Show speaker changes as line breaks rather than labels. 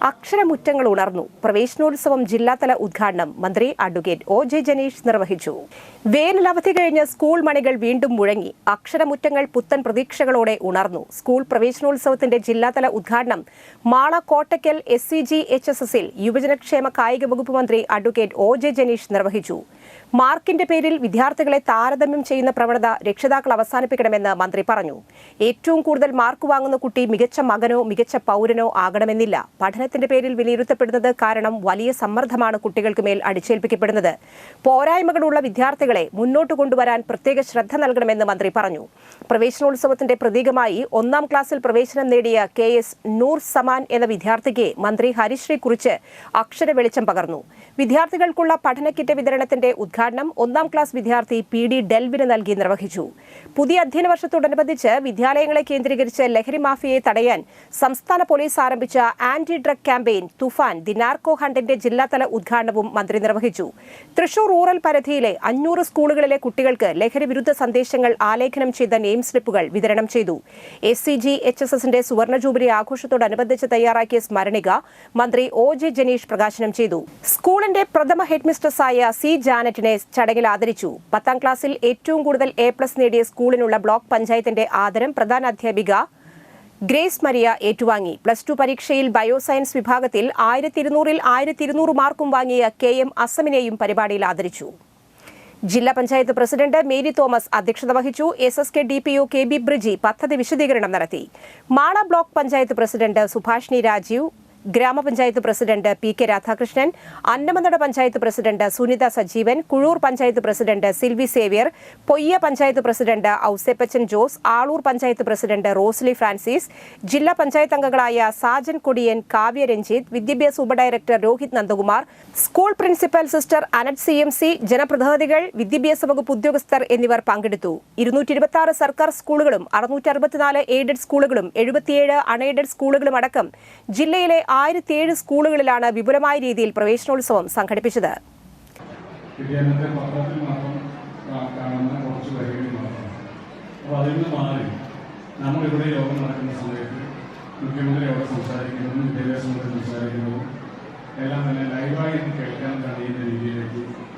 അക്ഷരമുറ്റങ്ങൾ ഉണർന്നു. പ്രവേശനോത്സവം ജില്ലാതല ഉദ്ഘാടനം മന്ത്രി അഡ്വക്കേറ്റ് ഒ.ജെ. ജനീഷ് നിർവഹിച്ചു. വേനലവധി കഴിഞ്ഞ് സ്കൂൾ മണികൾ വീണ്ടും മുഴങ്ങി. അക്ഷരമുറ്റങ്ങൾ പുത്തൻ പ്രതീക്ഷകളോടെ ഉണർന്നു. സ്കൂൾ പ്രവേശനോത്സവത്തിന്റെ ജില്ലാതല ഉദ്ഘാടനം മാള കോട്ടയ്ക്കൽ SCGHSSൽ യുവജനക്ഷേമ കായിക വകുപ്പ് മന്ത്രി അഡ്വക്കേറ്റ് ഒ.ജെ. ജനീഷ് നിർവഹിച്ചു. മാർക്കിന്റെ പേരിൽ വിദ്യാർത്ഥികളെ താരതമ്യം ചെയ്യുന്ന പ്രവണത രക്ഷിതാക്കൾ അവസാനിപ്പിക്കണമെന്ന് മന്ത്രി പറഞ്ഞു. ഏറ്റവും കൂടുതൽ മാർക്ക് വാങ്ങുന്ന കുട്ടി മികച്ച മകനോ മികച്ച പൗരനോ ആകണമെന്നില്ല. പഠനത്തിന്റെ പേരിൽ വിലയിരുത്തപ്പെടുന്നത് കാരണം വലിയ സമ്മർദ്ദമാണ് കുട്ടികൾക്ക് മേൽ അടിച്ചേൽപ്പിക്കപ്പെടുന്നത്. പോരായ്മകളുള്ള വിദ്യാർത്ഥികളെ മുന്നോട്ട് കൊണ്ടുവരാൻ പ്രത്യേക ശ്രദ്ധ നൽകണമെന്ന് മന്ത്രി പറഞ്ഞു. പ്രവേശനോത്സവത്തിന്റെ പ്രതീകമായി 1ാം ക്ലാസ്സിൽ പ്രവേശനം നേടിയ KS നൂർ സമാൻ എന്ന വിദ്യാർത്ഥിക്ക് മന്ത്രി ഹരിശ്രീ കുറിച്ച് അക്ഷര വെളിച്ചം പകർന്നു. വിദ്യാർത്ഥികൾക്കുള്ള പഠന കിറ്റ് വിതരണത്തിന്റെ ഉദ്ഘാടനം 1ാം ക്ലാസ് വിദ്യാർത്ഥി PD ഡെൽവിന് നൽകി നിർവഹിച്ചു. പുതിയ അധ്യയന വർഷത്തോടനുബന്ധിച്ച് വിദ്യാലയങ്ങളെ കേന്ദ്രീകരിച്ച് ലഹരി മാഫിയയെ തടയാൻ സംസ്ഥാന പോലീസ് ആരംഭിച്ച anti drug campaign Toofan the narco ഹണ്ടിന്റെ ജില്ലാതല ഉദ്ഘാടനവും മന്ത്രി നിർവഹിച്ചു. തൃശൂർ റൂറൽ പരിധിയിലെ 500 സ്കൂളുകളിലെ കുട്ടികൾക്ക് ലഹരി വിരുദ്ധ സന്ദേശങ്ങൾ ആലേഖനം ചെയ്ത നെയിം സ്ലിപ്പുകൾ വിതരണം ചെയ്തു. SCGHSSന്റെ സുവർണ ജൂബിലി ആഘോഷത്തോടനുബന്ധിച്ച് തയ്യാറാക്കിയ സ്മരണിക മന്ത്രി ഒ.ജെ. ജനീഷ് പ്രകാശനം ചെയ്തു. സ്കൂളിന്റെ പ്രഥമ ഹെഡ്മിസ്ട്രസായ C. ജാനറ്റിനെ ചടങ്ങിൽ ആദരിച്ചു. 10ാം ക്ലാസ്സിൽ ഏറ്റവും കൂടുതൽ A+ നേടിയ സ്കൂളിനുള്ള ബ്ലോക്ക് പഞ്ചായത്തിന്റെ ആദരം പ്രധാന അധ്യാപിക ഗ്രേസ് മരിയ ഏറ്റുവാങ്ങി. +2 പരീക്ഷയിൽ ബയോസയൻസ് വിഭാഗത്തിൽ 1200-ൽ 1200 മാർക്കും വാങ്ങിയ KM അസമിനെയും പരിപാടിയിൽ ആദരിച്ചു. ജില്ലാ പഞ്ചായത്ത് പ്രസിഡന്റ് മേരി തോമസ് അധ്യക്ഷത വഹിച്ചു. SSK DPO KB ബ്രിജി പദ്ധതി വിശദീകരണം നടത്തി. മാള ബ്ലോക്ക് പഞ്ചായത്ത് പ്രസിഡന്റ് സുഭാഷിണി രാജീവ്, ഗ്രാമപഞ്ചായത്ത് president PK Radhakrishnan, Annamanada panchayat president Sunitha Sajeevan, Kuzhur panchayat president Silvy Xavier, Poyya panchayat president Ouseppachan Jose, Aloor panchayat president Rosily Francis, ജില്ലാ പഞ്ചായത്ത് അംഗങ്ങളായ സാജൻ കൊടിയൻ, കാവ്യ രഞ്ജിത്ത്, വിദ്യാഭ്യാസ ഉപഡയറക്ടർ Rohith Nandakumar, school principal sister Annette CMC, ജനപ്രതിനിധികൾ, വിദ്യാഭ്യാസ വകുപ്പ് ഉദ്യോഗസ്ഥർ എന്നിവർ പങ്കെടുത്തു. 226 സർക്കാർ സ്കൂളുകളും 664 എയ്ഡഡ് സ്കൂളുകളും 77 അൺഎയ്ഡഡ് സ്കൂളുകളും അടക്കം ജില്ലയിലെ 1007 സ്കൂളുകളിലാണ് വിപുലമായ രീതിയിൽ പ്രവേശനോത്സവം സംഘടിപ്പിച്ചത്.
നമ്മളിവിടെ യോഗം നടക്കുന്ന സമയത്ത് മുഖ്യമന്ത്രി അവിടെ സംസാരിക്കുന്നതും വിദ്യാഭ്യാസ മന്ത്രി സംസാരിക്കുന്നതും എല്ലാം തന്നെ ലൈവായി കേൾക്കാൻ കഴിയുന്ന രീതിയിലേക്ക്